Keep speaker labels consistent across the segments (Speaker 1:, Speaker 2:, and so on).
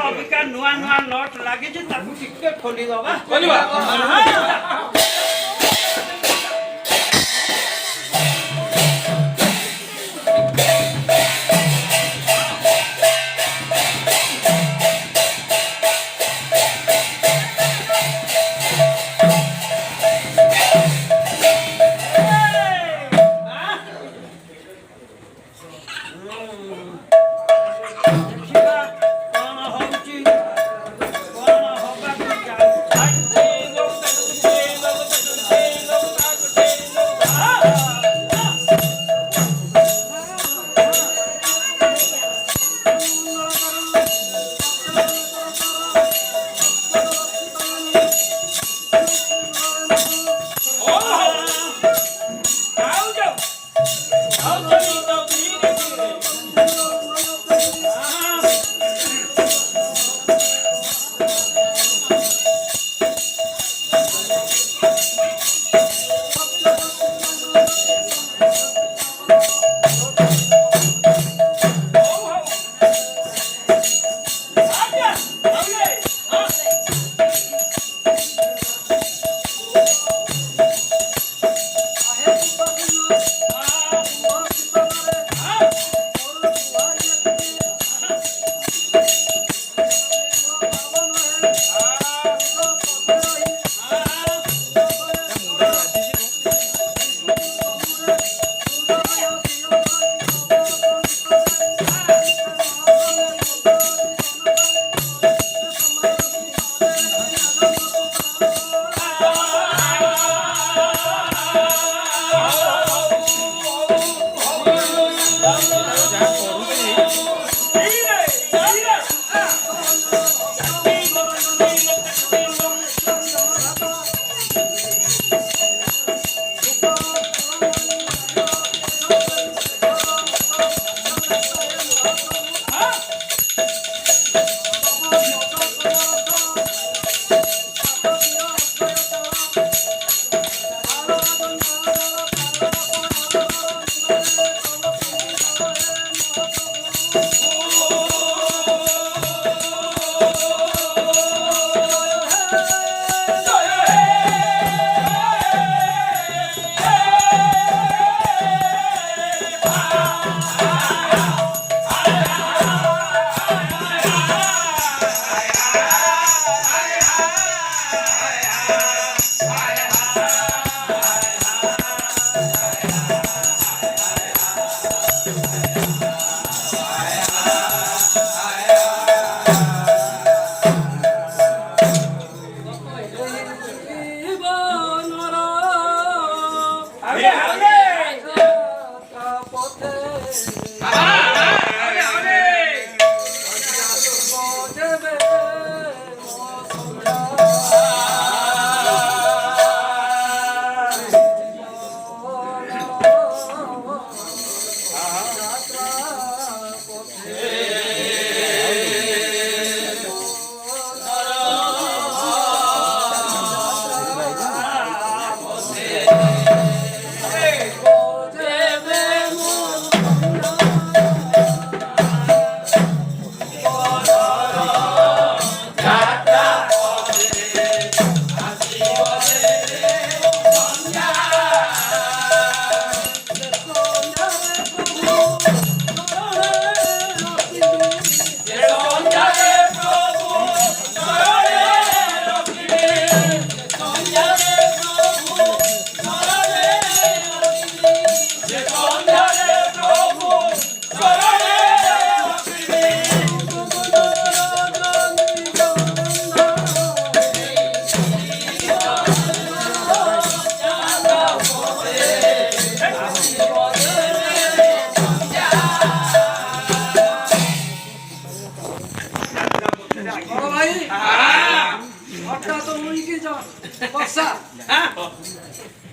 Speaker 1: अबिका नुआ नुआ नट लगी टिके खोली दबा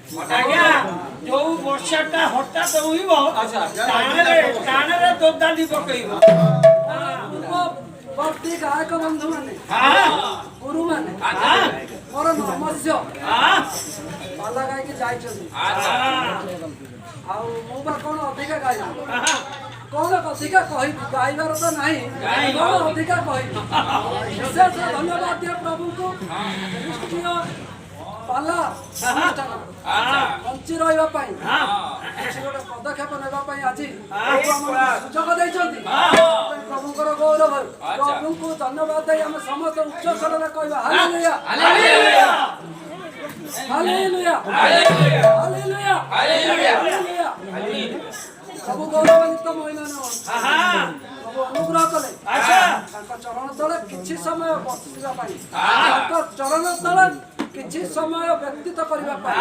Speaker 1: ଆଜ୍ଞା ଯୋଉ ବର୍ଷାଟା ହଠାତ୍ ହୁଇବ ଟାଣରେ ଦୋଦାଲି ପକେଇବ।
Speaker 2: ଭକ୍ତି ଗାୟକ ବନ୍ଧୁ ମାନେ ଗୁରୁ ମାନେ ମୋର ନମସ୍ୟ ପାଲା ଗାଇକି ଯାଇଛନ୍ତି। ଆଉ ମୁଁ ବା କଣ ଅଧିକା ଗାଇବି କଣ ଅଧିକା କହିବି ଗାଇବାର ତ ନାହିଁ କଣ ଅଧିକା କହିବି। ବିଶେଷ ଧନ୍ୟବାଦ ଦିଅ ପ୍ରଭୁଙ୍କୁ ଖ୍ରୀଷ୍ଟୀୟ ପାଲା ଅନୁଷ୍ଠାନ ବଞ୍ଚି ରହିବା ପାଇଁ କିଛି ଗୋଟେ ପଦକ୍ଷେପ ନେବା ପାଇଁ ଆଜି ସୁଯୋଗ ଦେଇଛନ୍ତି। ପ୍ରଭୁଙ୍କର ଗୌରବ ପ୍ରଭୁଙ୍କୁ ଧନ୍ୟବାଦ ଦେଇ ଆମେ ସମସ୍ତେ ଉଚ୍ଚ ସ୍ୱରରେ କହିବା hallelujah hallelujah hallelujah hallelujah hallelujah. ସବୁ ଗୌରବାନ୍ୱିତ ମହିଳାମାନେ ସବୁ ଅନୁଗ୍ରହ କଲେ ତାଙ୍କ ଚରଣ ତଳେ କିଛି ସମୟ ବସିବା ପାଇଁ ତାଙ୍କ ଚରଣ ତଳେ କିଛି ସମୟ ବ୍ୟତୀତ କରିବା ପାଇଁ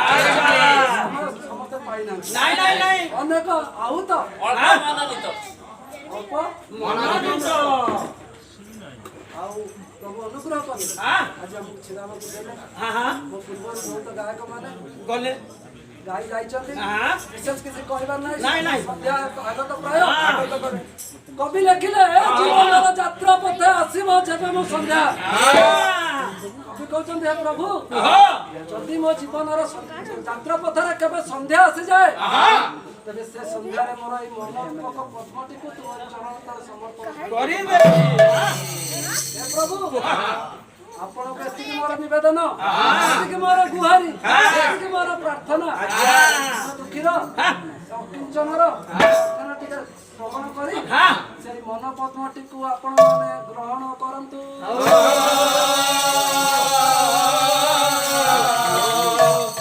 Speaker 2: ସମସ୍ତେ ପାଇନାହାନ୍ତି। ଅନେକ ଆହୁତ ଅଳ୍ପ ମନୋନୀତ ଆଉ ପ୍ରଭୁ ଅନୁଗ୍ରହ କଲେ ଆଜି ଆମକୁ ଛିଡ଼ାବାକୁ ଦେଲେ। ମୋ ପୂର୍ବରୁ ବହୁତ ଗାୟକ ମାନେ
Speaker 1: ଗଲେ
Speaker 2: ଗାଇ ଯାଇଛନ୍ତି ବିଶେଷ କିଛି କହିବାର ନାହିଁ। ସନ୍ଧ୍ୟା ଆଗତ ପ୍ରାୟ କବି ଲେଖିଲେ ଜୀବନର ଯାତ୍ରା ପଥେ ଆସିବ ଯେବେ ମୋ ସନ୍ଧ୍ୟା। କବି କହୁଛନ୍ତି ହେ ପ୍ରଭୁ ଯଦି ମୋ ଜୀବନର ଯାତ୍ରା ପଥରେ କେବେ ସନ୍ଧ୍ୟା ଆସିଯାଏ ତେବେ ସେ ସନ୍ଧ୍ୟାରେ ମୋର ଏଇ ମନୋତ୍ମକ ପଦ୍ମଟିକୁ ତୁମ ଚରଣ ତଳେ ସମର୍ପଣ କରିବେ। ହେ ପ୍ରଭୁ ଆପଣଙ୍କୁ ଏତିକି ମୋର ନିବେଦନ ଏତିକି ମୋର ଗୁହାରି ଏତିକି ମୋର ପ୍ରାର୍ଥନା। ଦୁଃଖୀର ଅକିଞ୍ଚନର ପ୍ରାର୍ଥନା ଟିକେ ଶ୍ରବଣ କରି ସେଇ ମନ ପଦ୍ମଟିକୁ ଆପଣ ମାନେ ଗ୍ରହଣ କରନ୍ତୁ।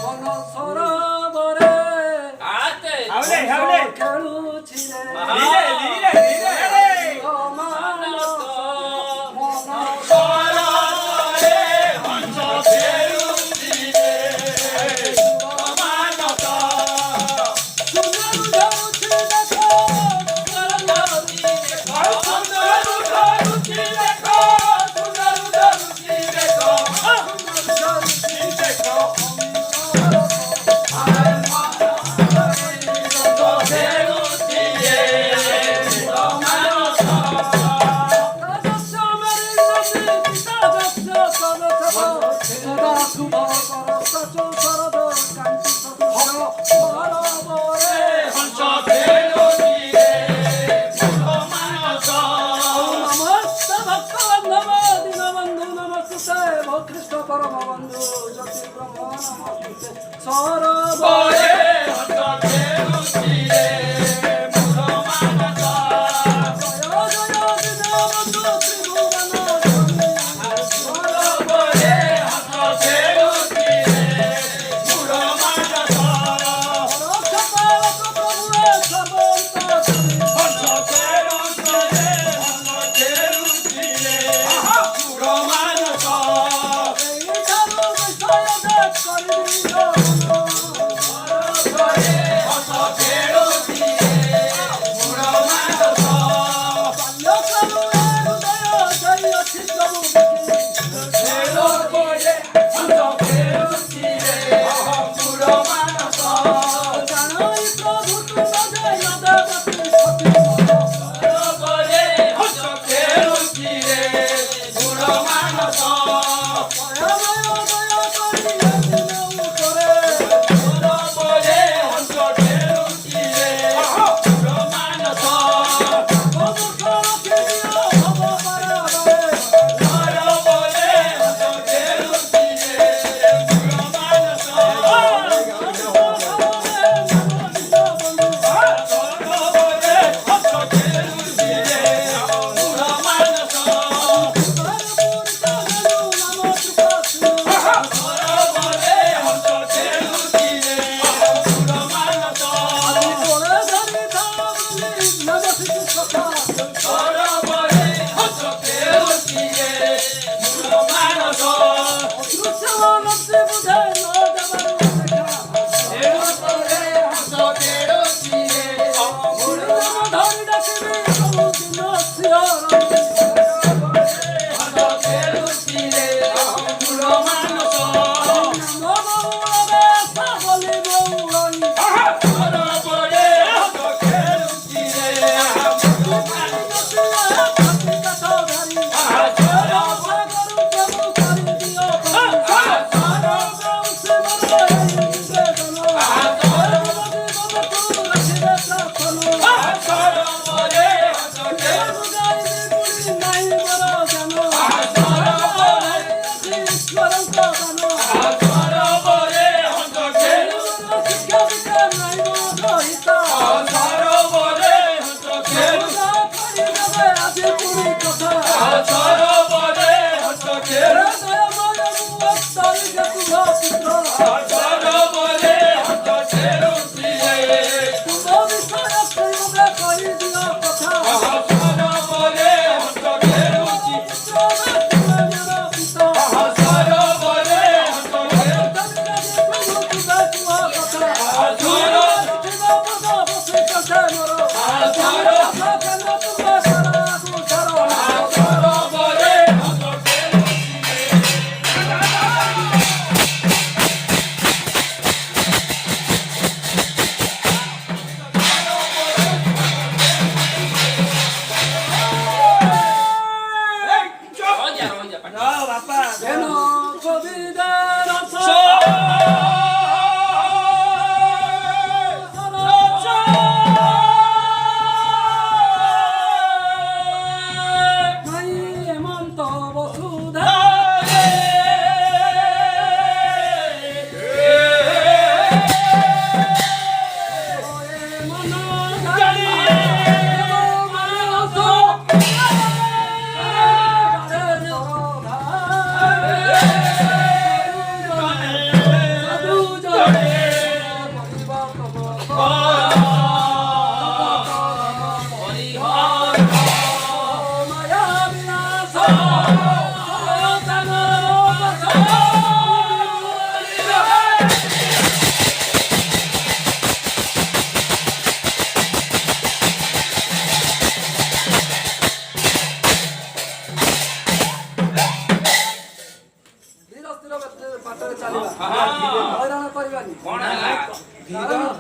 Speaker 2: ମନ ସରୋବରେ ଖେଳୁଛି ଖ୍ରୀଷ୍ଟ ପରମ ବନ୍ଧୁ ଜ୍ୟୋତି ବ୍ରହ୍ମ ନମସ୍ତେ ସରୋବରେ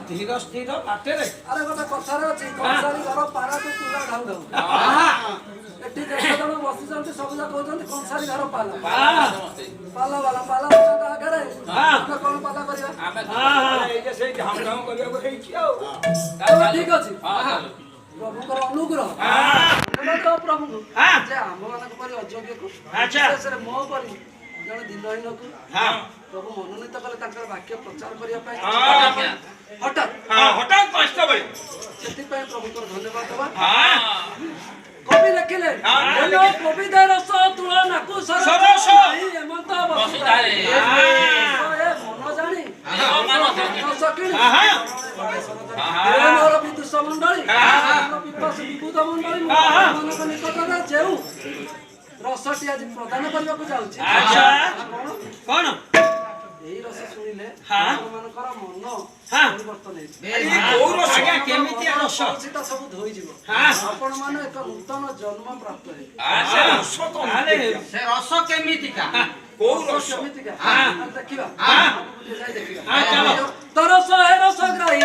Speaker 1: ଧୀର ସ୍ଥିର ବାଟରେ
Speaker 2: ଆରେ ଗୋଟେ କଥାରେ ଅଛି କଂସାରୀ ଘର ପାରାକୁ ତୁଲା ଢାଉ ଢାଉ ଏଠି ଯେତେ ଜଣ ବସିଛନ୍ତି ସବୁ ଯାକ କହୁଛନ୍ତି କଂସାରୀ ଘର ପାଲା ପାଲା ବାଲା ପାଲା ବାଲାଙ୍କ ଆଗରେ ଆମେ କଣ ପାଲା କରିବା ତେବେ ଠିକ ଅଛି ପ୍ରଭୁଙ୍କର ଅନୁଗ୍ରହ ପ୍ରଭୁଙ୍କୁ ଯେ ଆମମାନଙ୍କ ପରି ଅଯୋଗ୍ୟକୁ ବିଶେଷରେ ମୋ ପରି ଜଣେ ଦିନହୀନକୁ ପ୍ରଭୁ ମନୋନୀତ କଲେ ତାଙ୍କର ବାକ୍ୟ ପ୍ରଚାର କରିବା ପାଇଁ ହଠାତ୍ ସେଥିପାଇଁ ପ୍ରଭୁଙ୍କର ଧନ୍ୟବାଦ ଦେବା କବି ଲେଖିଲେ କବିତା ରସ ତୁଳନାକୁ ସରସ ଏମନ୍ତ ବସୁଧାରେ ମନ ଜାଣି ମୋର ବିଦୁଷ ମଣ୍ଡଳୀ ବିବୁଧ ମଣ୍ଡଳୀ ମାନଙ୍କ ନିକଟରେ ଯେଉଁ ରସଟି ଆଜି ପ୍ରଦାନ କରିବାକୁ ଯାଉଛି
Speaker 1: କଣ
Speaker 2: ଏଇ ରସ ଶୁଣିଲେ ଆପଣମାନଙ୍କର ମନ ପରିବର୍ତ୍ତନ
Speaker 1: କେମିତି ରସ
Speaker 2: ସେଟା ସବୁ ଧୋଇଯିବ ଆପଣ ମାନେ ଏକ ନୂତନ ଜନ୍ମ ପ୍ରାପ୍ତ ହେବେ
Speaker 1: ସେ ରସ କେମିତିକା
Speaker 2: କୋଉ ରସ କେମିତିକା ଦେଖିବା ଯାଇ ଦେଖିବା ତରସ ହେ ରସ ଗ୍ରାହୀ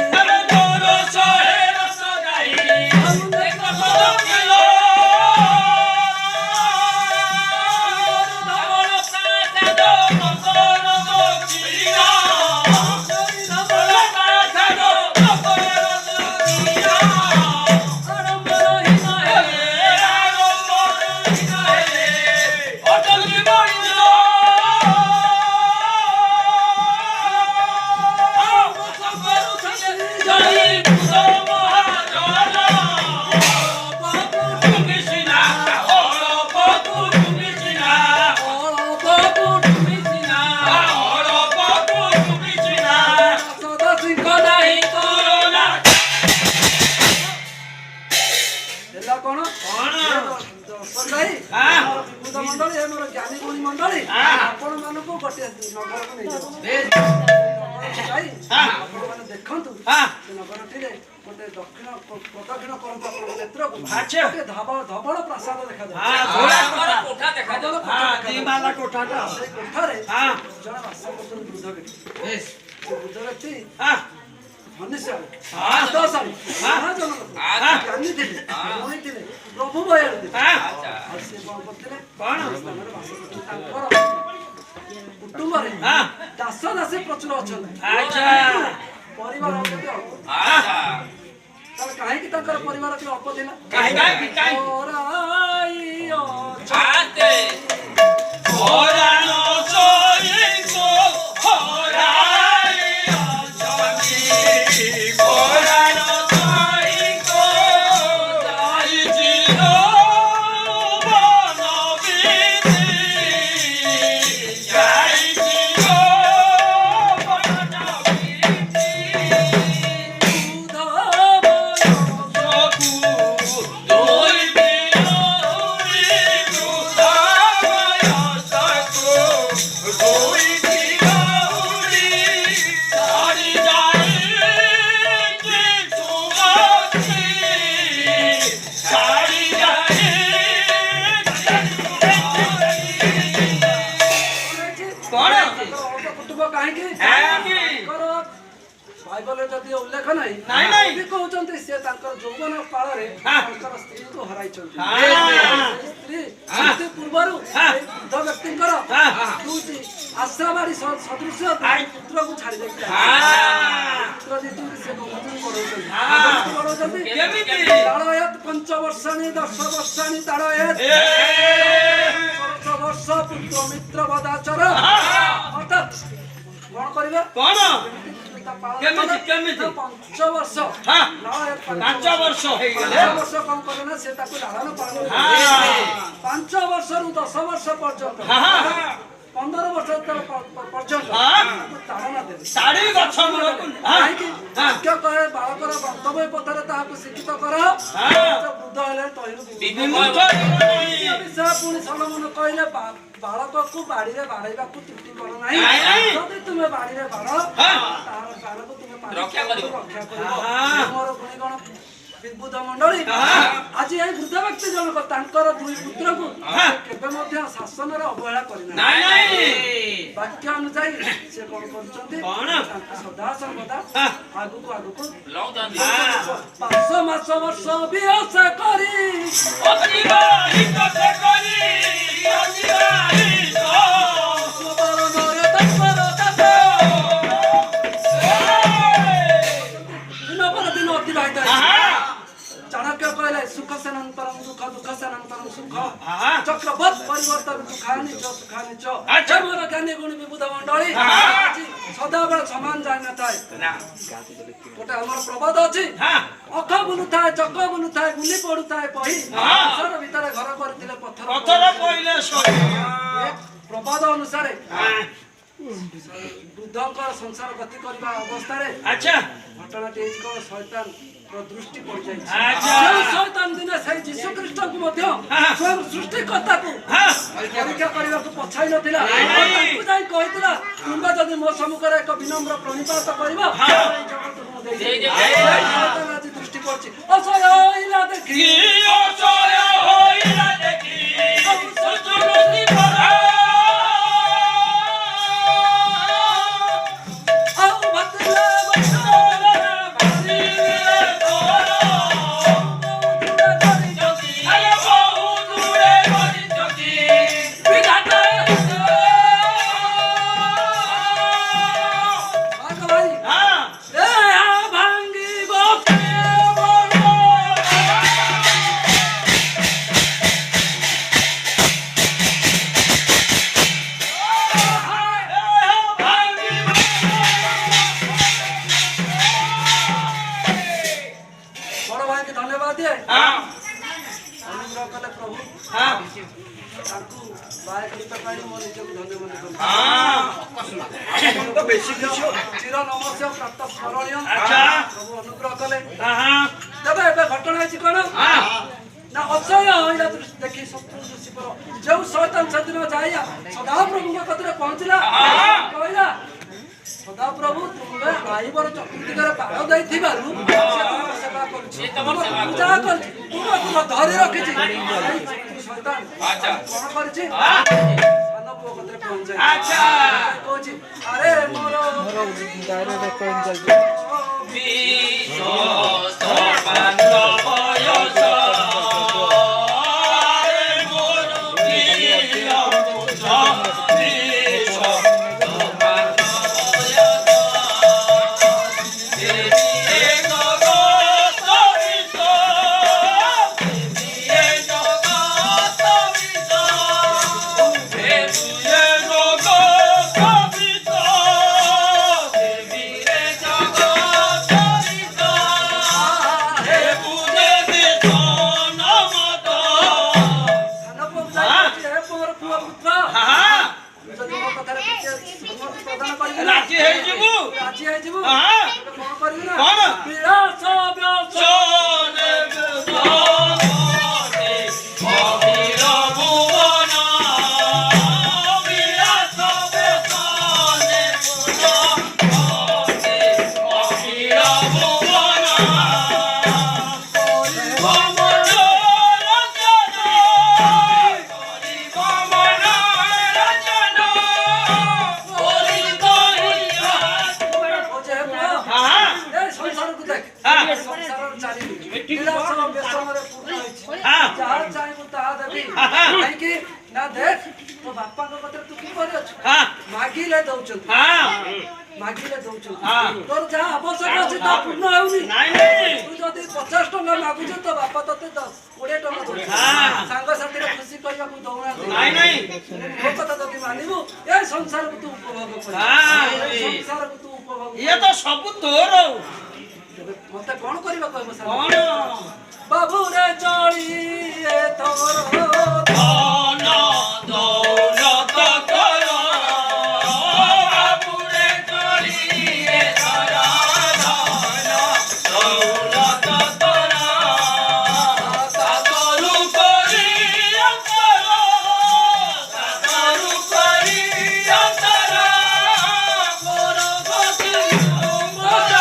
Speaker 2: ଦେଖନ୍ତୁ ନଗରଟିରେ ଗୋଟେ ଦକ୍ଷିଣ କରନ୍ତୁ ଆପଣଙ୍କ ନେତ୍ରକୁ ଧବଳ ପ୍ରାସାଦ ଦେଖାଯାଏ ସେଇ କୋଠାରେ ଜଣେ ବାସ କରୁଛନ୍ତି ବୃଦ୍ଧ ବ୍ୟକ୍ତି ସେ ବୃଦ୍ଧ ବ୍ୟକ୍ତି ଧନୀଥିଲେ ପ୍ରଭୁ ବୟାଳୁ ସେ କଣ କରିଥିଲେ ତାଙ୍କର କୁଟୁମ୍ବରେ ଦାସ ଦାସୀ ପ୍ରଚୁର ଅଛନ୍ତି ପରିବାର ତାହେଲେ କାହିଁକି ତାଙ୍କର ପରିବାର ଟିକେ ଅଳ୍ପ ଥିଲା ବାଇବଲରେ ଯଦି ଉଲ୍ଲେଖ ନାହିଁ
Speaker 1: ନାହିଁ।
Speaker 2: କବି କହୁଛନ୍ତି ସେ ତାଙ୍କର ଯୌବନ କାଳରେ
Speaker 1: ହଁ।
Speaker 2: ତାଙ୍କର ସ୍ତ୍ରୀକୁ ହରାଇଛନ୍ତି
Speaker 1: ହଁ।
Speaker 2: ସେଇ ସ୍ତ୍ରୀ ମୃତ୍ୟୁ ପୂର୍ବରୁ
Speaker 1: ହଁ।
Speaker 2: ଏଇ ବୃଦ୍ଧ ବ୍ୟକ୍ତିଙ୍କର
Speaker 1: ହଁ।
Speaker 2: ଦୁଇଟି ଆଶ୍ରାବାଡି ସଦୃଶ
Speaker 1: ଆଇ।
Speaker 2: ପୁତ୍ରକୁ ଛାଡ଼ି ଦେଇଥିଲେ ପୁତ୍ର ଦେଇଛନ୍ତି ସେ ବନ୍ଧୁକୁ ବଢଉଛନ୍ତି
Speaker 1: କେମିତି?
Speaker 2: ତାଳୟତ 5 ବର୍ଷାଣି 10 ବର୍ଷାଣି ତାଳୟତ
Speaker 1: ଏ
Speaker 2: 16 ବର୍ଷ ପୁତ୍ର ମିତ୍ର ବଦାଚର ଅର୍ଥାତ୍ କଣ କରିବା
Speaker 1: କଣ
Speaker 2: ତା ପାଳନ
Speaker 1: କେମିତି?
Speaker 2: କଲେ
Speaker 1: କେମିତି?
Speaker 2: 5 ବର୍ଷ
Speaker 1: ହଁ।
Speaker 2: ନାଳୟତ
Speaker 1: 5 ବର୍ଷ ହେଇଗଲେ
Speaker 2: 5 ବର୍ଷ କଣ କଲେ ନା ସେ ତାକୁ ଲାଳନ ପାଳନ କଲେ
Speaker 1: ହଁ।
Speaker 2: 5 ବର୍ଷରୁ 10 ବର୍ଷ ପର୍ଯ୍ୟନ୍ତ
Speaker 1: ହଁ।
Speaker 2: 15 ବର୍ଷ ପର୍ଯ୍ୟନ୍ତ
Speaker 1: ହଁ।
Speaker 2: ତାକୁ ତାଡ଼ନା ଦେବେ
Speaker 1: ଶାଢୀ ଗଛ ମୂଳକୁ
Speaker 2: କାହିଁକି ବାକ୍ୟ କହେ ବାଳକର ଗନ୍ତବ୍ୟ ପଥରେ ତାହାକୁ ଶିକ୍ଷିତ କର ବୃଦ୍ଧ ହେଲେ ତହିରୁ
Speaker 1: ବିମୁଖ
Speaker 2: ବିଷୟ ପୁଣି ସଲୋମନ କହିଲେ ବାଳକକୁ ବାଡିରେ ବାଡେଇବାକୁ ତ୍ରୁଟି କର ନାହିଁ
Speaker 1: ନାହିଁ।
Speaker 2: ଯଦି ତୁମେ ବାଡିରେ ବାଡ ତାହାର ପ୍ରାଣକୁ ତୁମେ ରକ୍ଷା କରିବ ମୋର ଗୁଣିଗଣ ବିବୁଦ୍ଧ ମଣ୍ଡଳୀ ଆଜି ଏଇ ବୃଦ୍ଧ ବ୍ୟକ୍ତି ଜଣକ ତାଙ୍କର ଦୁଇ ପୁତ୍ରକୁ କେବେ ମଧ୍ୟ ଶାସନରେ ଅବହେଳା କରିନାହିଁ ବାକ୍ୟ ଅନୁଯାୟୀ ସେ କଣ କରୁଛନ୍ତି ତାଙ୍କୁ ସଦା ସର୍ବଦା ଆଗକୁ 5 ମାସ ବର୍ଷ ବିହସ କରି ଦିନ ପରେ ଦିନ ଅତିବାହିତ ଚାଣକ୍ୟ କହିଲେ ସୁଖ ସେନନ୍ତରଂ ଦୁଃଖ ଦୁଃଖ ସେନନ୍ତରଂ ସୁଖ ଚକ୍ରବତ୍ ପରିବର୍ତ୍ତନ ସୁଖାନିଚ ମୋର ଜ୍ଞାନୀ ଗୁଣି ବିବୁଦ୍ଧ ମଣ୍ଡଳୀ ସଦାବେଳେ ସମାନ ଯାଇନଥାଏ ଗୋଟେ ଆମର ପ୍ରବାଦ ଅଛି ଅଖ ବୁଲୁଥାଏ ଚକ ବୁଲୁଥାଏ ଗୁଲି ପଡୁଥାଏ ପହି ସଂସାର ଭିତରେ ଘର କରିଥିଲେ ପଥର ପ୍ରବାଦ ଅନୁସାରେ ବୃଦ୍ଧଙ୍କର ସଂସାର ଗତି କରିବା ଅବସ୍ଥାରେ ଘଟଣାଟି ହେଇଛି କଣ ଶୈତାନ ଦୃଷ୍ଟି ପଡିଯାଇଛି ଶୈତାନ ଦିନେ ସେଇ ଯୀଶୁ ଖ୍ରୀଷ୍ଟଙ୍କୁ ମଧ୍ୟ ସ୍ୱୟଂ ସୃଷ୍ଟିକର୍ତ୍ତାକୁ ପରୀକ୍ଷା କରିବାକୁ ପଛାଇ ନଥିଲା ତାଙ୍କୁ ଯାଇ କହିଥିଲା ତୁମେ ଯଦି ମୋ ସମ୍ମୁଖରେ ଏକ ବିନମ୍ର ପ୍ରଣିପାତ କରିବ ଏଇ ଜଗତକୁ ମୁଁ ଦେଇଦେବି ଶୈତାନ ଆଜି ଦୃଷ୍ଟି ପଡିଛି ଅସହ୍ୟ ହଇଲା ଦେଖି ଘଟଣା ହେଇଛି କଣ ନା ଅସହ୍ୟ ହଇଲା ଦେଖି ଶତ୍ରୁ ଲୁସିଫର ଯୋଉ ଶୈତାନ ସେଦିନ ଯାଇ ସଦାପ୍ରଭୁଙ୍କ କତିରେ ପହଞ୍ଚିଲା କହିଲା ସଦାପ୍ରଭୁ ତୁମେ ଆଇବର ଚତୁର୍ଦିଗରେ ବାଡ଼ ଦେଇଥିବାରୁ ସେ ତୁମର ସେବା କରୁଛି ପୂଜା କରିଛି ତୁମକୁ ଧରି ରଖିଛି ଶୈତାନ କଣ କରିଛି ସାନ ପୁଅ କତିରେ ପହଞ୍ଚାଇ କହୁଛି ଆରେ ମୋର ତୋର ଯାହା ଆବଶ୍ୟକ ଅଛି ତା ପୂର୍ଣ୍ଣ ହେଉନି। ତୁ ଯଦି 50 ଟଙ୍କା ମାଗୁଛୁ ତ ବାପା ତତେ 20 ଟଙ୍କା ଦଉଛି। ସାଙ୍ଗସାଥିରେ ଖୁସି କରିବାକୁ ଦଉନାହାନ୍ତି। ମୋ କଥା ଯଦି ମାନିବୁ ଏ ସଂସାରକୁ ତୁ ଉପଭୋଗ କରିବୁ। ସଂସାରକୁ ତୁ ଉପଭୋଗ
Speaker 1: ଇଏ ତ ସବୁ ତୋର।
Speaker 2: ମତେ କଣ କରିବା କହିବ ସାଙ୍ଗ? ବାବୁରେ ଚଳି ତୋର
Speaker 1: ଧନ ଦୌଲତ ତୋର ବାବୁରେ ଚଳି ତୋର ଧନ ଦୌଲତ ତୋର ସାତରୁ କରି ଅନ୍ତର ସାତରୁ କରି ଅନ୍ତର ମୋର ଗତି ମୋର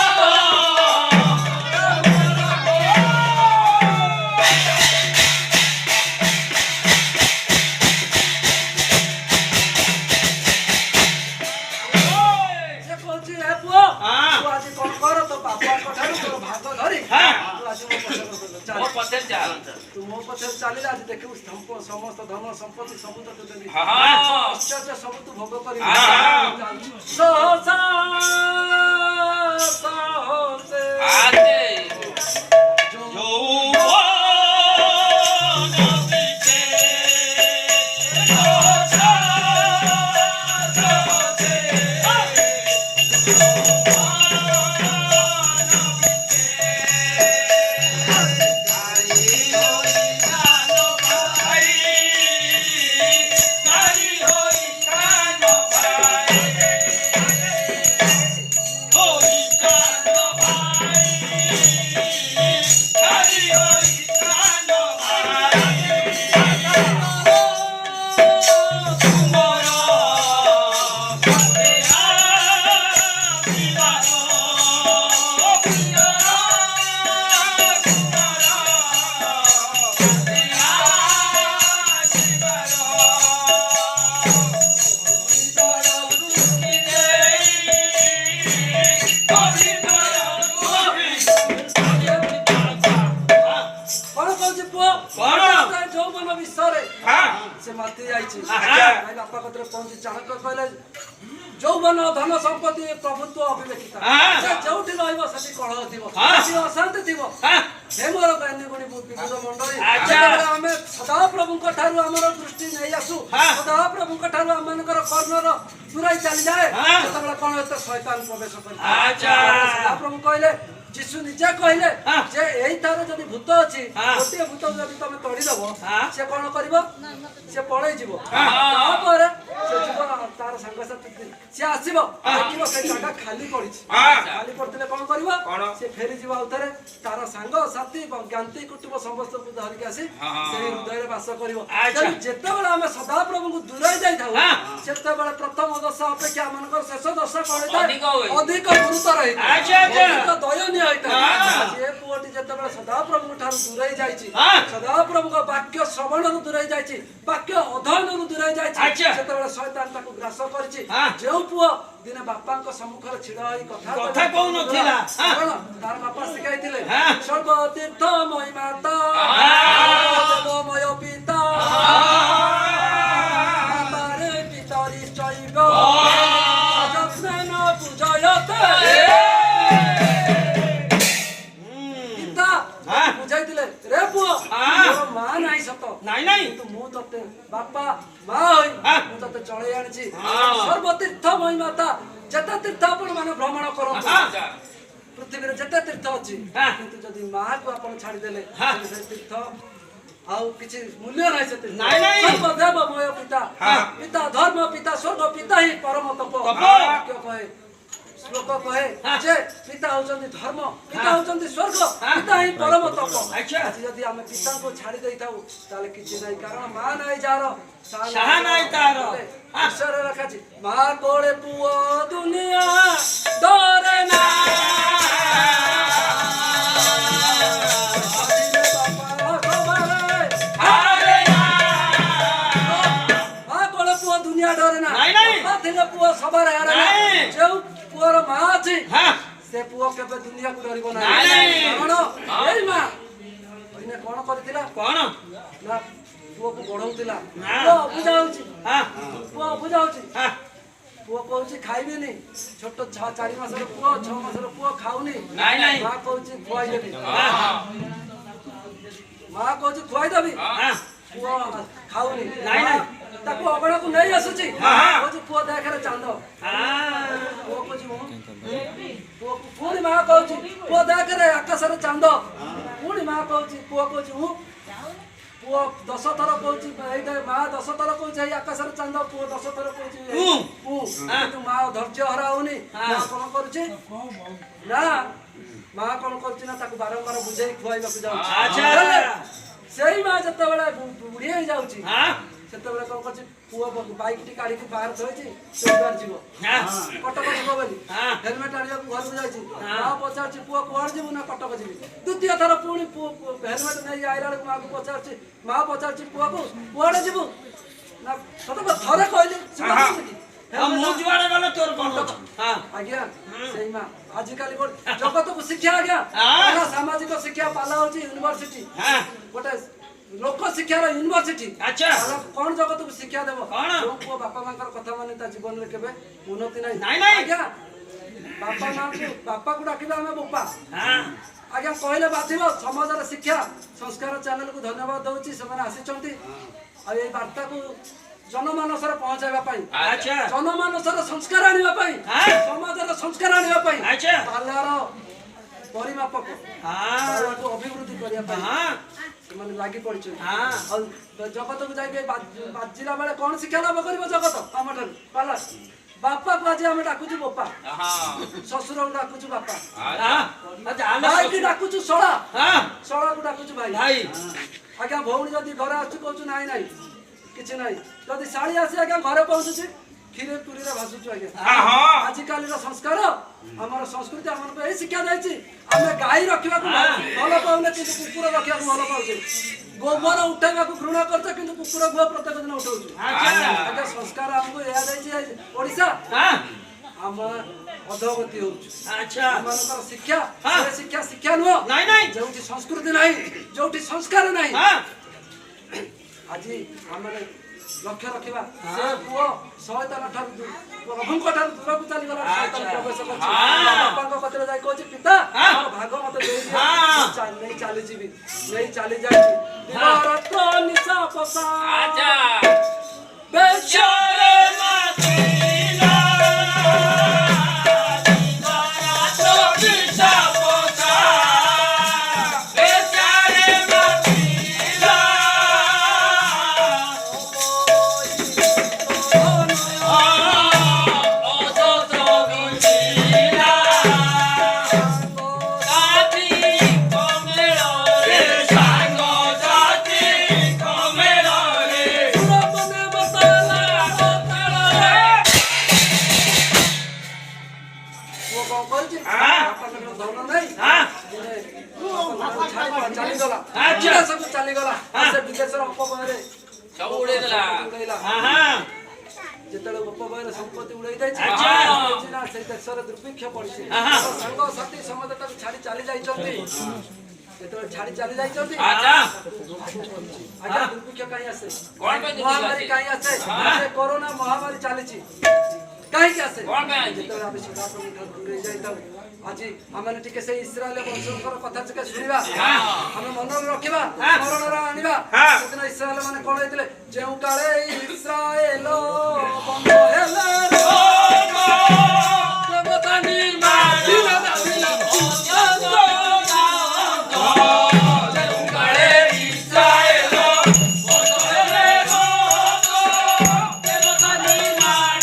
Speaker 2: ତୁ ମୋ ପଛରେ ଚାଲିଲେ ଆଜି ଦେଖିବୁ ସମସ୍ତ ଧନ ସମ୍ପତ୍ତି ସବୁ ତତେ ଦେବି। ଆଶ୍ଚର୍ଯ୍ୟ ସବୁ ତୁ ଭୋଗ କରିବୁ। ସହସା যৌবন ধন সম্পত্তি প্রভুত্ব অবিবেকিতা যেটি রহব সেটি কলহ থিব সেটি অশান্তি থিব হে মোর জ্ঞানীগুণী বিভূত মণ্ডলী আমি সদাপ্রভুঙ্ ঠাରୁ ଆମର ଦୃଷ୍ଟି ନେଇ ଆସୁ ସଦାପ୍ରଭୁଙ୍କ ଠାରୁ ଆମମାନଙ୍କର କର୍ଣ୍ଣର ଦୂରାଇ ଚାଲିଯାଏ ସେତେବେଳେ କଣ ଏତେ ଶୈତାନ ପ୍ରବେଶ କରି ସଦାପ୍ରଭୁ କହିଲେ ଯୀଶୁ ନିଜେ କହିଲେ ଯେ ଏଇ ତାର ଯଦି ଭୂତ ଅଛି ଗୋଟିଏ ଭୂତ ଯଦି ତମେ ତୋଡ଼ିଦବ ସେ କଣ କରିବ ସେ ପଳେଇ ଯିବ ତାପରେ ସେ ଯିବ ତାର ସାଙ୍ଗସାଥି ସେ ଆସିବ ଦେଖିବ ସେ ଜାଗା ଖାଲି ପଡିଛି ଖାଲି ପଡିଥିଲେ କଣ କରିବ ସେ ଫେରିଯିବ ଆଉଥରେ ତାର ସାଙ୍ଗସାଥି ଜ୍ଞାତି କୁଟୁମ୍ବ ସମସ୍ତଙ୍କୁ ଧରିକି ଆସି ସେଇ ହୃଦୟରେ ବାସ କରିବ। ଯେତେବେଳେ ଆମେ ସଦାପ୍ରଭୁଙ୍କୁ ଦୂରେଇ ଯାଇଥାଉ ସେତେବେଳେ ପ୍ରଥମ ଦଶା ଅପେକ୍ଷା ଆମମାନଙ୍କର ଶେଷ ଦଶା କଣ ହେଇଥାଏ? ଅଧିକ ଗୁରୁତର ହେଇଥାଏ, ଅଧିକ ଦୟନୀୟ ହେଇଥାଏ। ଯେ ପୁଅଟି ଯେତେବେଳେ ସଦାପ୍ରଭୁଙ୍କ ଠାରୁ ଦୂରେଇ ଯାଇଛି, ସଦାପ୍ରଭୁଙ୍କ ବାକ୍ୟ ଶ୍ରବଣରୁ ଦୂରେଇ ଯାଇଛି, ବାକ୍ୟ ଅଧ୍ୟୟନରୁ ଦୂରେଇ ଯାଇଛି, ସେତେବେଳେ ଶୈତାନ ତାକୁ ଗ୍ରାସ କରିଛି। ଯେଉଁ ପୁଅ ଦିନେ ବାପାଙ୍କ ସମ୍ମୁଖରେ ଛିଡ଼ା ହୋଇ କଥା କହୁନଥିଲା, କଣ ତାର ବାପା ଶିଖାଇଥିଲେ? ସ୍ୱର୍ଗ ତୀର୍ଥ ମହିମାତା ଦେବମୟ ପିତା ମାତାରେ ପିତରି ଚୈବ ଯତ୍ନେନ ପୂଜୟତେ। ପିତା ବୁଝାଇଥିଲେ, ରେ ପୁଅ ତୋର ମା ନାହିଁ ସତ, କିନ୍ତୁ ମୁଁ ତତେ ବାପା ମା ହୋଇ ମୁଁ ତତେ ଚଳେଇ ଆଣିଛି। ସର୍ବତୀର୍ଥ ମହିମାତା, ଯେତେ ତୀର୍ଥ ଆପଣ ମାନେ ଭ୍ରମଣ କରନ୍ତୁ, ପୃଥିବୀରେ ଯେତେ ତୀର୍ଥ ଅଛି, କିନ୍ତୁ ଯଦି ମାକୁ ଆପଣ ଛାଡିଦେଲେ ସେ ତୀର୍ଥ ଆଉ କିଛି ମୂଲ୍ୟ ନାହିଁ। ସେ ସର୍ବଦେବମୟ ପିତା, ପିତା ଧର୍ମ ପିତା ସ୍ୱର୍ଗ ପିତା ହିଁ ପରମ ତପ। ବାକ୍ୟ କହେ, ଶ୍ଲୋକ କହେ ଯେ ପିତା ହଉଛନ୍ତି ଧର୍ମ, ପିତା ହଉଛନ୍ତି ସ୍ୱର୍ଗ, ପିତା ହିଁ ପରମ ତପ। ଆଜି ଯଦି ଆମେ ପିତାଙ୍କୁ ଛାଡି ଦେଇଥାଉ ତାହେଲେ କିଛି ନାହିଁ, କାରଣ ମା ନାହିଁ ଯାହାର ସାହା ନାହିଁ ତାର। ଈଶ୍ୱର ଲେଖାଛି, ମା କୋଳେ ପୁଅ ଦୁନିଆ ଡରେ ନା, ଦୁନିଆ ଡରେ ନା, ଥିଲେ ପୁଅ ସବାର ହାରେ ନା। ଯୋଉ ପୁଅର ମା ଅଛି ସେ ପୁଅ କେବେ ଦୁନିଆକୁ ଡରିବ ନାହିଁ। କାରଣ ଏଇ ମା ଦିନେ କଣ କରିଥିଲା? କଣ ନା ପୁଅକୁ ବଢଉଥିଲା। ପୁଅ ଅବୁଝା ହଉଛି, ପୁଅ ଅବୁଝା ହଉଛି, पुओ कहूची खाइबेनी छोट 4 मासर पुओ 6 मासर पुओ खाउनी
Speaker 1: नहीं नहीं
Speaker 2: मां कहूची खुआई देबी मां कहूची खुआई देबी पुओ खाउनी
Speaker 1: नहीं नहीं
Speaker 2: ताको अबड़ा को नहीं आसुची कहूची पुओ देखरे चांद पुओ कहूची पुओ पुणी मां कहूची पुओ देखरे आकाशरे चांद पुणी मां कहूची पुओ कहूची पुओ 10 थर कहूची एइटा मां 10 थर कहूची आकाशरे चांद पुओ 10 थर कहूची तू मां धैर्य हराउनी मां कोन करूची ना मां कोन करूची ना ताको बारंबार बुझाई खुआइबाकू जाउची
Speaker 1: अच्छा
Speaker 2: सेही मां जत्ते बेले बुढ़ी हो जाउची सेते बेले कोन करची पुओ बाइक टी काढी के बाहर थोइची चौबार जीवो कटक जीवो बोली हेलमेट आनिया घर को जाइची मां पचारची पुओ कोड जीवो ना कटक जीवी द्वितीय थर पुणी हेलमेट नै आइला मां को पचारची मां पचारची पुओ को कोड जीवो ना तत थरे कहली
Speaker 1: हम मु जुआड़े गले तोर कोन हां
Speaker 2: आज्ञा सेही मां आज काली जगत को शिक्षा आज्ञा सामाजिक शिक्षा पाला होची यूनिवर्सिटी गोटे लोक शिक्षार यूनिवर्सिटी
Speaker 1: अच्छा
Speaker 2: कौन जगत को शिक्षा देबो जो पुओ बापा मांकर कथा माने ता जीवन रे केबे उन्नति नहीं नहीं आज्ञा बापा को डाकिबा हमें बोपा हां आज्ञा कहले बाथिबो समाज रे शिक्षा संस्कार चैनल को धन्यवाद दउची समान आसी चंती आ ए वार्ता को जनमानस रे पहुंचाइबा पई अच्छा जनमानस रे संस्कार आनिबा पई समाज रे संस्कार आनिबा पई अच्छा पालार परिमापक हां को अभिवृद्धि करिया पई हां माने लागि पड़छ हां जगत को जाई बाजिला बेले कोन शिक्षा लाभ करबो जगत हमर पाला बापा को आज हम डाकुछु बोपा हां ससुर को डाकुछु बापा हां भाई की डाकुछु सोळा हां सोळा को डाकुछु भाई भाई आज्ञा भौणी जदी घर आछु कहछु नाही नाही किछ नाही जदी साड़ी आसी आज्ञा घर पहुंचुछि खीरे पुरी रे भासुछु आज्ञा हां आज काली रो संस्कार हमर संस्कृति हमन को ए शिक्षा दैछि हमें गाय रखिबा को भलो पाउने कि कुकुर रखिबा को भलो पाउछि गोबर उठाइबा को घृणा करछ किंतु कुकुर गो प्रत्येक दिन उठाउछु अच्छा संस्कार हमको या दैछि ओडिसा हां हम अधोगति होछु अच्छा हमन को शिक्षा से शिक्षा शिक्षा नो नाही नाही जोठी संस्कृति नाही जोठी संस्कार नाही हां आज हमरे लक्ष्य रखिबा से पुओ शयतान ठार प्रभुଙ୍କ ठार दूर को चली गला शयतान प्रवेश करछि बापाଙ୍କ कतरे जाय कहछि पिता मोर भाग मते देई नहीं चली जीवी नहीं चली जाई भारत निशा पसा आजा बेचारे मातीला भारत निशा पसा बेचारे मातीला जेतले उपबयर संपत्ति उड़ाई दै छै ना से देशर दुर्भिक्ष पड़छि संग साथी समाजटा छाड़ी चली जाई छथि जेतले छाड़ी चली जाई छथि आजा आजा दुर्भिक्ष काई आसे कोन पे महामारी काई आसे से कोरोना महामारी चली छी काई के आसे कोन पे जेतले आबे सदा को दूर जाई त आज हमने टिके से इस्राएल वंशकर कथा टिके सुनिबा हम मन रखिबा स्मरण रा आनिबा सेदिन इस्राएल माने कोन हेतिले जेउ काळे इस्राएल बंद हेले देवता निर्माण दिला दिला जेउ काळे इस्राएल बंद हेले देवता निर्माण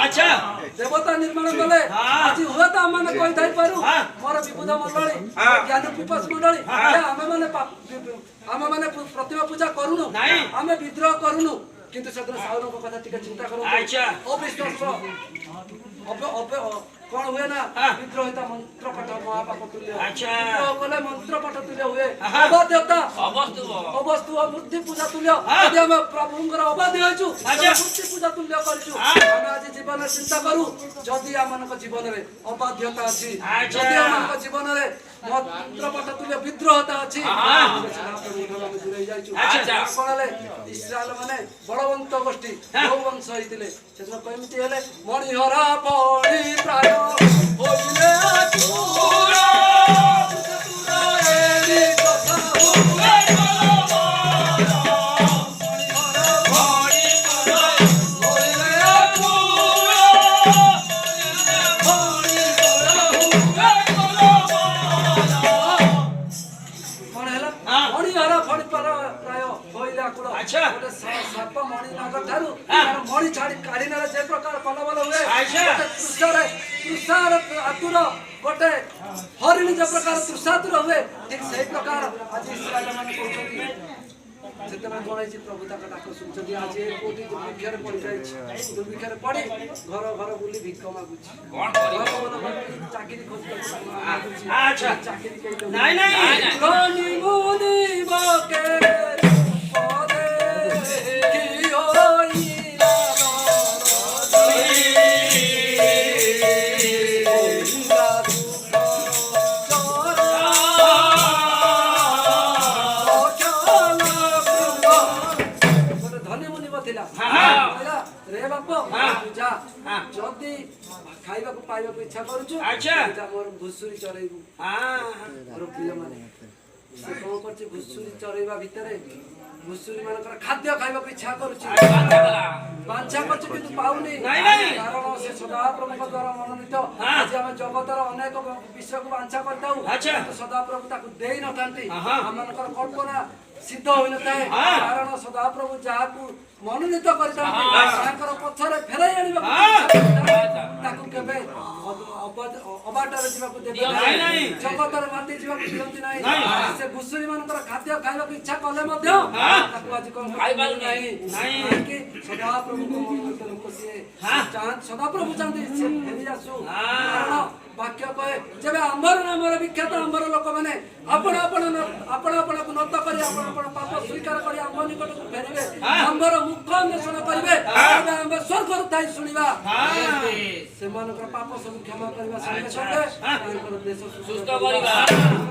Speaker 2: अच्छा देवता निर्माण कले आज हुआ तो हमने कोई थाई पारू मोर विबुध मंडली ज्ञान पिपास मंडली हम माने प्रतिमा पूजा करूनु हमें विद्रोह करूनु किंतु सदन साउन को कथा टिके चिंता करू अच्छा अविश्वास कौन हुए ना
Speaker 1: हाँ।
Speaker 2: विद्रोहिता मंत्र पाठ महापाप तुल्य
Speaker 1: अच्छा।
Speaker 2: विद्रोह कले मंत्र पाठ तुल्य हुए अबाध्यता अवस्तु मूर्ति पूजा तुल्य
Speaker 1: हाँ।
Speaker 2: यदि हम प्रभुंकर अबाध्य होइछु
Speaker 1: अच्छा।
Speaker 2: मूर्ति पूजा तुल्य करछु
Speaker 1: हाँ।
Speaker 2: हम आज जीवन चिंता करू जदि हमनक जीवन रे अबाध्यता अछि
Speaker 1: अच्छा।
Speaker 2: जदि हमनक जीवन रे मंत्र पाठ तुल्य विद्रोहता अछि
Speaker 1: हाँ।
Speaker 2: जुड़ै जाइछु
Speaker 1: अच्छा।
Speaker 2: कोनले इस्राएल माने बलवंत गोष्ठी
Speaker 1: हाँ।
Speaker 2: बहु वंश होइतिले सेदिन केमिति हेले मणिहरा पड़ी प्राय होइले आचुरा तुरा एली कथा
Speaker 1: अच्छा।
Speaker 2: सर्प मणि नागर ठारू
Speaker 1: हाँ।
Speaker 2: मणि छाड़ी काढ़ी नेला जे प्रकार कलबल हुए
Speaker 1: अच्छा।
Speaker 2: तुषार आतुर गोटे हरिणी जे प्रकार तुषातुर हुए ठीक सही प्रकार आज इस्राएल माने कहउछथि सेतना गणाइछि प्रभु ताका डाक सुनछथि आज ए कोटी दुर्भिक्षर पड़ी जाइछि दुर्भिक्षर पड़ी घर घर बुली भिक्ष मागुछि
Speaker 1: कौन करी
Speaker 2: चाकरी खोज
Speaker 1: अच्छा।
Speaker 2: चाकरी कइलो
Speaker 1: नहीं नहीं
Speaker 2: रानी मुनि बके पदे की होइला धन्य मुनि बथिला कहला रे बाप जा जदी खाइबा को पाइबा को इच्छा करूछु
Speaker 1: अच्छा।
Speaker 2: जा मोर घुसुरी चरैबु
Speaker 1: हाँ
Speaker 2: मोर प्रिय माने से कोन करछि घुसुरी चरैबा भितरे घुसुरी मानकर खाद्य खाइबा को इच्छा करूछि बांछा करछि किंतु पाउनी
Speaker 1: नहीं, नहीं।
Speaker 2: कारण से सदा प्रभु द्वारा मनोनीत
Speaker 1: हाँ।
Speaker 2: आज हम जगतर अनेक विषय को बांछा करताउ
Speaker 1: अच्छा।
Speaker 2: किंतु सदा प्रभु ताकु देई नथांती
Speaker 1: हाँ।
Speaker 2: हमनकर कल्पना सिद्ध होई नଥାଏ
Speaker 1: हाँ।
Speaker 2: कारण सदा प्रभु जाहाकू मनोनीत करतांती
Speaker 1: हाँ।
Speaker 2: तांकर पछरे फेराई आनिबा
Speaker 1: हाँ।
Speaker 2: ताकु केबे अबाटर जीवाकू देबे
Speaker 1: नहीं, नहीं।
Speaker 2: जगतर माती जीवाकू दियंती नाही
Speaker 1: नहीं।
Speaker 2: से घुसुरी मानकर खाद्य खाइबा को इच्छा कले मध्य ताकू आज कोन
Speaker 1: खाइबारु
Speaker 2: नाही
Speaker 1: नहीं।
Speaker 2: कि सदा प्रभु को मनोनीत लोक से
Speaker 1: हाँ।
Speaker 2: चाहत सदा प्रभु चाहते से फेरी आसु
Speaker 1: हाँ।
Speaker 2: कारण वाक्य कहे जेबे अंबर नामर विख्यात अंबर लोक माने आपण आपण को नत करी आपण पाप स्वीकार करी अंबर निकट को फेरिबे
Speaker 1: हाँ।
Speaker 2: अंबर मुख अन्वेषण करिवे तबे अंबर स्वर्ग थाई सुनिबा
Speaker 1: हाँ।
Speaker 2: सेमानकर पाप सब क्षमा करबा संगे संगे तांकर देश
Speaker 1: सुस्त करिबा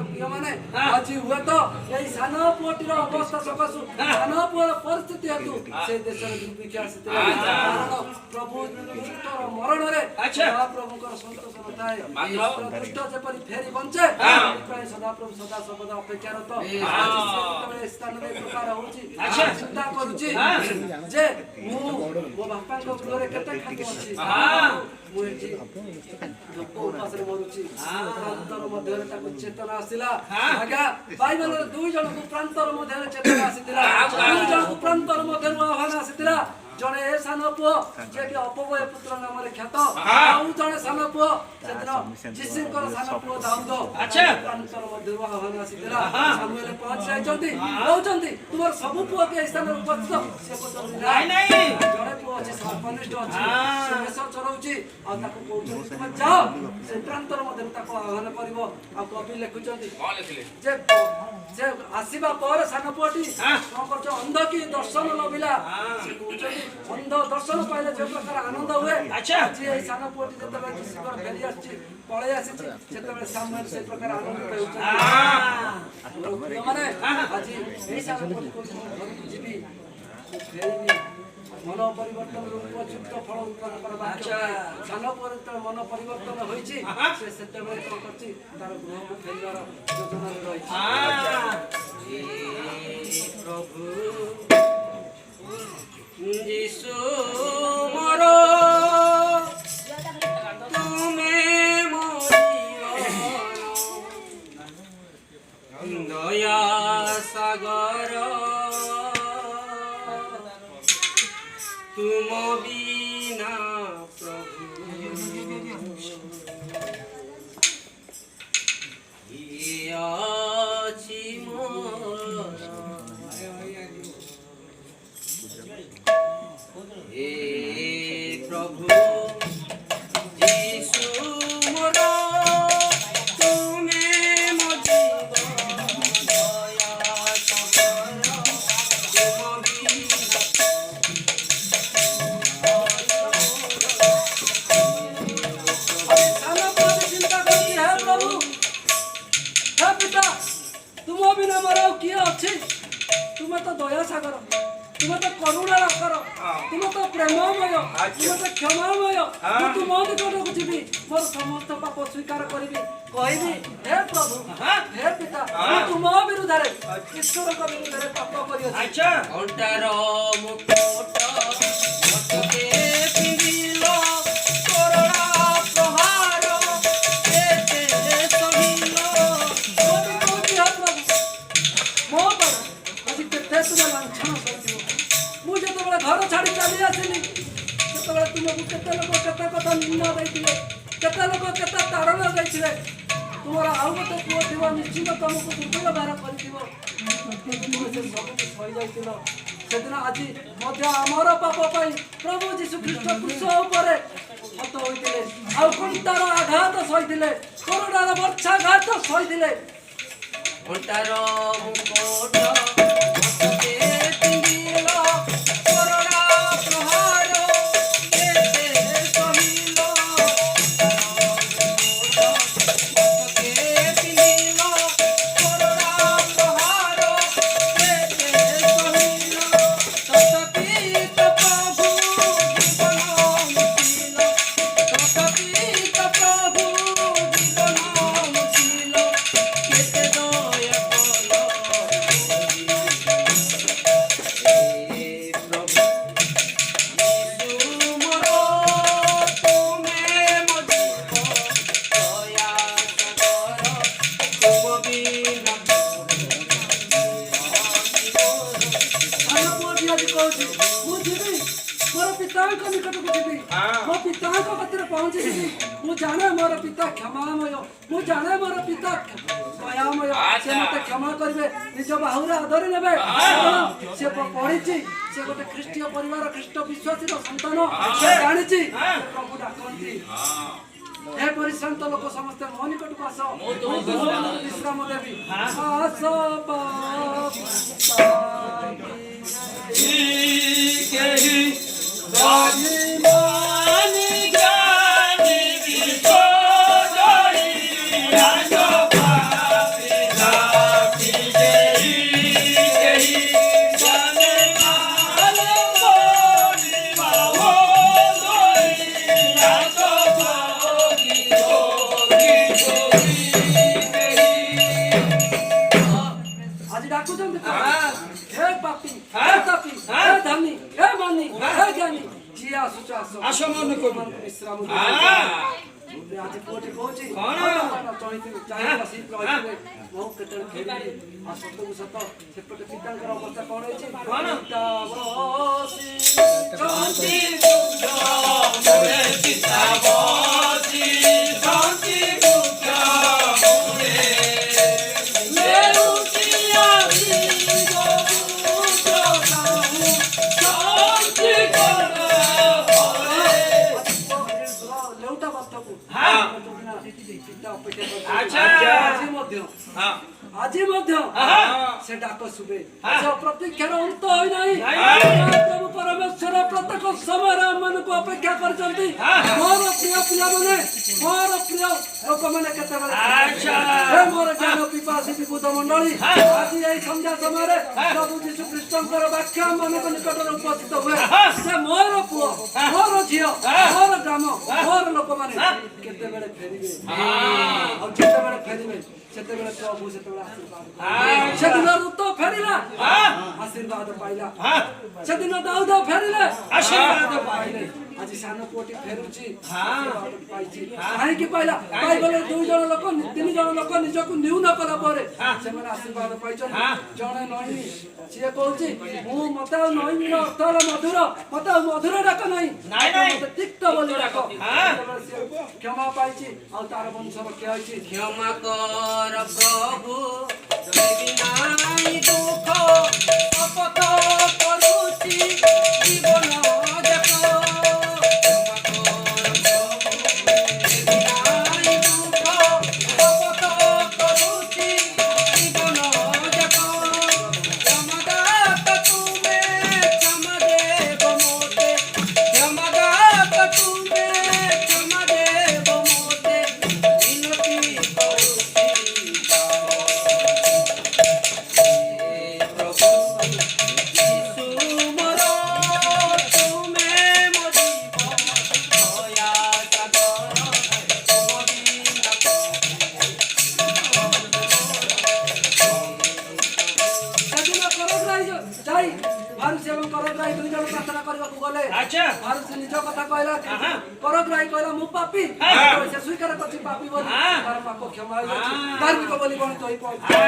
Speaker 2: प्रिय माने आज हुए तो एई सानो पोटीर अवस्था सकसु सानो पोर परिस्थिति हेतु से देशर दुर्भिक्ष आसिते कारण प्रभु दुष्टर मरण रे
Speaker 1: अच्छा।
Speaker 2: प्रभुकर संतोष नଥାଏ
Speaker 1: मात्र
Speaker 2: दुष्ट जेपरि फेरी बंचे प्राय सदा प्रभु सदा सर्वदा अपेक्षारत आज से स्थान रे प्रकार होउची
Speaker 1: अच्छा।
Speaker 2: चिंता करूची जे मो बापा को गृह केते खाद्य अछि मु एठी लोक उपास रे मरुची प्रांतर मध्य ताको चेतना आसिला आगा भाई माने दुई जन को प्रांतर मध्य चेतना आसितिला दुई जन को प्रांतर मध्य आह्वान आसितिला जने ए सानो पुओ जे कि अपवय पुत्र नाम रे ख्यात आउ जने सानो पुओ सेदिन जिसिंकर सानो पुओ दाऊद
Speaker 1: अच्छा।
Speaker 2: प्रांतर मध्य आह्वान आसितिला सामुएल पहुंच जाइचंती कहउचंती तुमर सब पुओ के स्थान उपस्थित से पचंती
Speaker 1: नहीं नहीं
Speaker 2: जड़े पुओ अछि सर्पनिष्ठ अछि से मेष चरौची आ ताको कहउचंती तुम जाओ से प्रांतर मध्य ताको आह्वान करिवो आ कवि लेखुचंती
Speaker 1: कौन लिखले
Speaker 2: जे आसीबा पर सानो पुओटी कोन करछ अंध की दर्शन लबिला से कहउचंती अंध दर्शन पाइले जे प्रकार आनंद हुए
Speaker 1: अच्छा।
Speaker 2: आज ए सानो पुओटी जतबे जिसिकर फेरी आछि पळे आछि सेतबे सामने से प्रकार आनंद हेउछ माने आज ए सानो पुओटी को जीवी फेरी मन परिवर्तन रूप चित्त फल उत्पन्न करबा सानो पुओटी मन परिवर्तन होइछि से सेतबे कोन करछि तार गृह को फेरिवार योजना रहिछि
Speaker 1: प्रभु यीशु मोरो तुमे मोरी दया सागर तुम बिना प्रभु ये अछि मोर हे प्रभु यीशु
Speaker 2: ପ୍ରେମମୟ ତୁ ମତେ କ୍ଷମାମୟ ମୁଁ ତୁମ ନିକଟକୁ ଯିବି ମୋର ସମସ୍ତ ପାପ ସ୍ୱୀକାର କରିବି କହିବି ହେ ପ୍ରଭୁ ହେ ପିତା ମୁଁ ତୁମ ବିରୁଦ୍ଧରେ ଈଶ୍ୱରଙ୍କ ବିରୁଦ୍ଧରେ ପାପ କରିଅଛି
Speaker 1: ଅଣ୍ଟାର ମୁକୁଟ ମସ୍ତକେ ପିନ୍ଧିଲ କରୋନା ପ୍ରହାର କେତେ ସହିଲ
Speaker 2: ମୋ ପାଇଁ ଆଜି କେତେ ତୁମେ ଲାଞ୍ଛନ କରିଥିବ ମୁଁ ଯେତେବେଳେ ଘର ଛାଡ଼ି ଚାଲି ଆସିଲି ସେତେବେଳେ ତୁମକୁ କେତେ ଲୋକ କେତେ କଥା ନିନ୍ଦା ଦେଇଥିଲେ କେତେ ଲୋକ କେତେ ତାଡ଼ନା ଦେଇଥିଲେ ତୁମର ଆଉ ଗୋଟେ ପୁଅ ଥିବ ନିଶ୍ଚିତ ତମକୁ ଦୁର୍ବ୍ୟବହାର କରିଥିବ ତୁମେ ସେ ସବୁକୁ ସହିଯାଇଥିଲ ସେଦିନ ଆଜି ମଧ୍ୟ ଆମର ପାପ ପାଇଁ ପ୍ରଭୁ ଯୀଶୁ ଖ୍ରୀଷ୍ଟ କ୍ରୁଶ ଉପରେ ହତ ହୋଇଥିଲେ ଆଉ କଣ୍ଟାର ଆଘାତ ସହିଥିଲେ କରୋନାର ବର୍ଷାଘାତ ସହିଥିଲେ
Speaker 1: ଅଣ୍ଟାର ମୁକୁଟ ମସ୍ତକେ ପିନ୍ଧିଲ କରୋନା ପ୍ରହାର କେତେ ସହିଲ ମସ୍ତକେ ପିନ୍ଧିଲ କରୋନା ପ୍ରହାର କେତେ ସହିଲ ତଥାପି ତ ପ୍ରଭୁ ଜୀବନ ମୁକିଲ ତଥାପି ତ ପ୍ରଭୁ ଜୀବନ ମୁକିଲ କେତେ ଦୟା କଲ ହେ ପ୍ରଭୁ ଯୀଶୁ ମୋର ତୁମେ ମୋ ଜୀବ ଦୟା ସାଗର ତୁମ ବିନା
Speaker 2: ସାନ ପୁଅଟି ଆଜି କହୁଛି ମୁଁ ଯିବି ମୋର ପିତାଙ୍କ ନିକଟକୁ ଯିବି ମୋ ପିତାଙ୍କ କତିରେ ପହଞ୍ଚିଯିବି ମୁଁ ଜାଣେ ମୋର ପିତା କ୍ଷମାମୟ ମୁଁ ଜାଣେ ମୋର ପିତା ଦୟାମୟ ସେ ମତେ କ୍ଷମା କରିବେ ନିଜ ବାହୁରେ ଆଦରି ନେବେ କାରଣ ସେ ପଢିଛି ସେ ଗୋଟେ ଖ୍ରୀଷ୍ଟୀୟ ପରିବାର ଖ୍ରୀଷ୍ଟ ବିଶ୍ୱାସୀର ସନ୍ତାନ ସେ ଜାଣିଛି ପ୍ରଭୁ ଡାକନ୍ତି हे परिश्रांत लोक समस्ते ମୋ ନିକଟକୁ ଆସ ମୁଁ ତୁମକୁ ବିଶ୍ରାମ ଦେବି ଆସ
Speaker 1: କେହି ମାନି ଜାନି ବିଶ୍ଵ ଜଳି ରାଜ ପାପି ଧାପି ଦେଇ କେହି ଜାନେ ମାଲ ମୋରି ମାହୋ ଜଳି ରାଜ ପାପି ଯୋଗୀ
Speaker 2: ଆଜି ଡାକୁଛନ୍ତି हे पापी हे तापी हे धनी हे मानी हे ज्ञानी जी आसुच आस
Speaker 1: ଆସ ମନକୁ
Speaker 2: विश्राम
Speaker 1: ହଁ
Speaker 2: आज कोटी कोची
Speaker 1: कौन?
Speaker 2: चोइते चाहे बसी कहते बहु केतल खेली आ सतକୁ सत ସେପଟେ ପିତାଙ୍କର ଅବସ୍ଥା କଣ ହେଇଛି
Speaker 1: କଣ?
Speaker 2: ପିତା ବସି
Speaker 1: ଶାନ୍ତି ଦୁଃଖ ମୋରେ ପିତା ବସି ଶାନ୍ତି ଦୁଃଖ ମୋରେ ଲେଉଟି ଆସି ଶାନ୍ତି କର
Speaker 2: ଲେଉଟା ବସ୍ତକୁ
Speaker 1: ହଁ।
Speaker 2: ପିତା ଅପେକ୍ଷା
Speaker 1: ଆଚ୍ଛା।
Speaker 2: ଆଜି ମଧ୍ୟ
Speaker 1: ହଁ
Speaker 2: ଆଜି ମଧ୍ୟ
Speaker 1: ହଁ।
Speaker 2: ସେ ଡାକ ଶୁଭେ
Speaker 1: ହଁ।
Speaker 2: ସେ ପ୍ରତୀକ୍ଷାର ଅନ୍ତ ହୋଇନାହିଁ
Speaker 1: ନାଇଁ।
Speaker 2: ପ୍ରଭୁ ପରମେଶ୍ୱର ପ୍ରତ୍ୟେକ ସମୟରେ ଆମମାନଙ୍କୁ ଅପେକ୍ଷା କରିଛନ୍ତି
Speaker 1: ହଁ।
Speaker 2: ମୋର ପ୍ରିୟ ପିଲାମାନେ ମୋର ପ୍ରିୟ ଲୋକମାନେ କେତେବେଳେ
Speaker 1: ଆଚ୍ଛା।
Speaker 2: ହେ ମୋର ଜ୍ଞାନ ପିପାସୀ ବିବୁଧ ମଣ୍ଡଳୀ
Speaker 1: ହଁ।
Speaker 2: ଆଜି ଏହି ସନ୍ଧ୍ୟା ସମୟରେ ପ୍ରଭୁ ଯୀଶୁ ଖ୍ରୀଷ୍ଟଙ୍କର ବାକ୍ୟ ଆମମାନଙ୍କ ନିକଟରେ ଉପସ୍ଥିତ ହୁଏ
Speaker 1: ହଁ।
Speaker 2: ସେ ମୋର ପୁଅ ମୋର ଝିଅ
Speaker 1: ହଁ।
Speaker 2: ମୋର ଗ୍ରାମ ମୋର ଲୋକମାନେ କେତେବେଳେ ଫେରିବେ ଆଉ ଯେତେବେଳେ ଫେରିବେ ସେତେବେଳେ ପ୍ରଭୁ ସେତେବେଳେ ଆଶୀର୍ବାଦ
Speaker 1: ଆଚ୍ଛା।
Speaker 2: ସେଦିନ ଋତୁ ଫେରିଲା
Speaker 1: ହଁ।
Speaker 2: ଆଶୀର୍ବାଦ ପାଇଲା
Speaker 1: ହଁ
Speaker 2: ସେଦିନ ଦାଉଦ ଫେରିଲେ
Speaker 1: ଆଶୀର୍ବାଦ ପାଇଲେ।
Speaker 2: ଆଜି ସାନ ପୁଅଟି ଫେରୁଛି
Speaker 1: ହଁ।
Speaker 2: ଆଶୀର୍ବାଦ ପାଇଛି କାହିଁକି ପାଇଲା ବାଇବଲରେ 2 ଜଣ ଲୋକ 3 ଜଣ ଲୋକ ନିଜକୁ ନ୍ୟୁନ କଲା ପରେ ସେମାନେ ଆଶୀର୍ବାଦ ପାଇଛନ୍ତି ଜଣେ ନଈନି ସିଏ କହୁଛି ମୁଁ ମତେ ଆଉ ନଈନିର ଅର୍ଥ ହେଲା ମଧୁର ମତେ ଆଉ ମଧୁର ଡାକ ନାହିଁ
Speaker 1: ନାଇଁ, ନାଇଁ।
Speaker 2: ମତେ ତିକ୍ତ ବୋଲି ଡାକ ସେତେବେଳେ ସିଏ କ୍ଷମା ପାଇଛି ଆଉ ତାର ବଂଶ ରକ୍ଷା ହୋଇଛି
Speaker 1: କ୍ଷମା କର ପ୍ରଭୁ ଦେବି ନାହିଁ ଦୁଃଖ ଶପଥ କରୁଛି ଜୀବନ ଯାକ କ୍ଷମା କର ପ୍ରଭୁ ଦେବି ନାହିଁ ଦୁଃଖ ଶପଥ କରୁଛି ଜୀବନ ଯାକ କ୍ଷମାଦାତା ତୁମେ କ୍ଷମା ଦେବ ମୋତେ କ୍ଷମାଦାତା ତୁମେ କ୍ଷମା ଦେବ ମୋତେ ବିନତି କରୁଛି ପ୍ରଭୁ ଯୀଶୁ ମୋର ଆଚ୍ଛା।
Speaker 2: ଆରୁ ସେ ନିଜ କଥା କହିଲା
Speaker 1: ଆହା।
Speaker 2: ପରଗ୍ରାହୀ କହିଲା ମୁଁ ପାପୀ
Speaker 1: ହଁ।
Speaker 2: ସେ ସ୍ୱୀକାର କରିଛି ପାପୀ ବୋଲି
Speaker 1: ହଁ।
Speaker 2: ତାର ପାପ କ୍ଷମା ହେଇଯାଉଛି
Speaker 1: ହଁ।
Speaker 2: ଧାର୍ମିକ ବୋଲି ଗଣିତ ହେଇ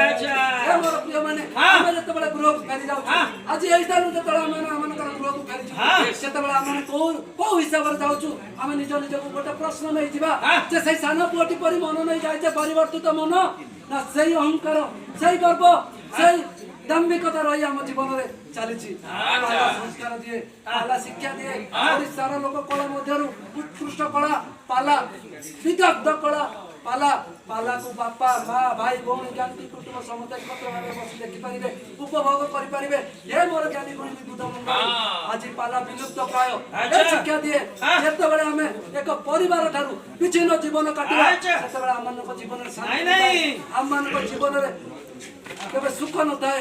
Speaker 1: ଆଚ୍ଛା।
Speaker 2: ହେ ମୋର ପ୍ରିୟମାନେ
Speaker 1: ହଁ।
Speaker 2: ଆମେ ଯେତେବେଳେ ଗୃହକୁ ଫେରି ଯାଉଛୁ
Speaker 1: ହଁ।
Speaker 2: ଆଜି ଏଇ ସ୍ଥାନରୁ ଯେତେବେଳେ ଆମେ ଆମମାନଙ୍କର ଗୃହକୁ ଫେରିଛୁ
Speaker 1: ହଁ।
Speaker 2: ସେତେବେଳେ ଆମେ କୋଉ ହିସାବରେ ଯାଉଛୁ ଆମେ ନିଜ ନିଜକୁ ଗୋଟେ ପ୍ରଶ୍ନ ନେଇଯିବା
Speaker 1: ହଁ।
Speaker 2: ଯେ ସେଇ ସାନ ପୁଅଟି ପରି ମନ ନେଇ ଯାଇଛେ ପରିବର୍ତ୍ତିତ ମନ ନା ସେଇ ଅହଙ୍କାର ସେଇ ଗର୍ବ ସେଇ ଦାମ୍ଭିକତା ରହି ଆମ ଜୀବନରେ ଚାଲିଛି ପାଲା ସଂସ୍କାର ଦିଏ ପାଲା ଶିକ୍ଷା ଦିଏ ଓଡ଼ିଶାର ଲୋକ କଳା ମଧ୍ୟରୁ ଉତ୍କୃଷ୍ଟ କଳା ପାଲା ବିଦଗ୍ଧ କଳା ପାଲା ପାଲାକୁ ବାପା ମା ଭାଇ ଭଉଣୀ ଜ୍ଞାତି କୁଟୁମ୍ବ ସମସ୍ତେ ଏକତ୍ର ଭାବେ ବସି ଦେଖିପାରିବେ ଉପଭୋଗ କରିପାରିବେ ହେ ମୋର ଜ୍ଞାନୀ ଗୁଣି ବିବୁଧ ମଣ୍ଡଳୀ ଆଜି ପାଲା ବିଲୁପ୍ତ ପ୍ରାୟ ଏ ଶିକ୍ଷା ଦିଏ ଯେତେବେଳେ ଆମେ ଏକ ପରିବାର ଠାରୁ ବିଚ୍ଛିନ୍ନ ଜୀବନ କାଟିବା ସେତେବେଳେ ଆମମାନଙ୍କ ଜୀବନରେ ଶାନ୍ତି ନଥାଏ ଆମମାନଙ୍କ ଜୀବନରେ କେବେ ସୁଖ ନଥାଏ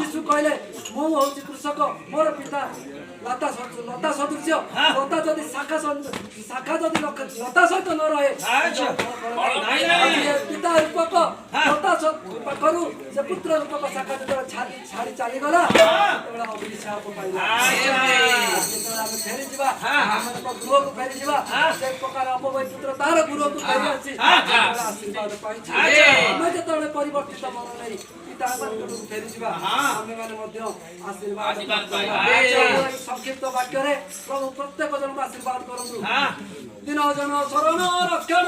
Speaker 2: ଯୀଶୁ କହିଲେ ମୁଁ ହଉଛି କୃଷକ ମୋର ପିତା ଲତା ସଦୃଶ୍ୟ ଲତା ଯଦି ଶାଖା ଯଦି ଲତା ସହିତ ନ ରହେ ପିତା ରୂପକ ଲତା ପାଖରୁ ସେ ପୁତ୍ର ରୂପକ ଶାଖା ଯେତେବେଳେ ଛାଡି ଚାଲିଗଲା ସେତେବେଳେ ଅଭିଶାପ ପାଇଲା ଯେତେବେଳେ ଆମେ ଫେରିଯିବା ଆମମାନଙ୍କ ଗୃହକୁ ଫେରିଯିବା ସେ ପ୍ରକାର ଅପବିତ୍ର ତାର ଗୃହକୁ ଫେରି ଆସିଛି ଆଶୀର୍ବାଦ ପାଇଛି ଆମେ ଯେତେବେଳେ ପରିବର୍ତ୍ତିତ ମନ ନେଇ ପିତାମାନଙ୍କୁ ଫେରିଯିବା ଆମେମାନେ ମଧ୍ୟ ଆଶୀର୍ବାଦ ସଂକ୍ଷିପ୍ତ ବାକ୍ୟରେ ପ୍ରଭୁ ପ୍ରତ୍ୟେକ ଜଣଙ୍କୁ ଆଶୀର୍ବାଦ କରନ୍ତୁ ଦିନ ଜନ ଶରଣ ରକ୍ଷଣ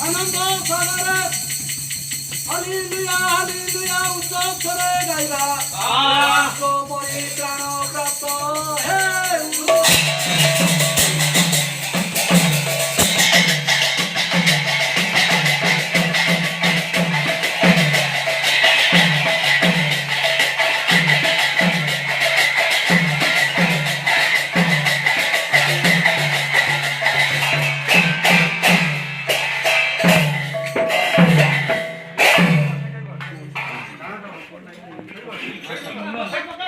Speaker 2: ଆନନ୍ଦ ସାଗରେ ହାଲେଲୁୟା ହାଲେଲୁୟା ଉଚ୍ଚସ୍ୱରେ ଗାଇବା ପରିତ୍ରାଣ ପ୍ରାପ୍ତ ହେ
Speaker 1: Hey,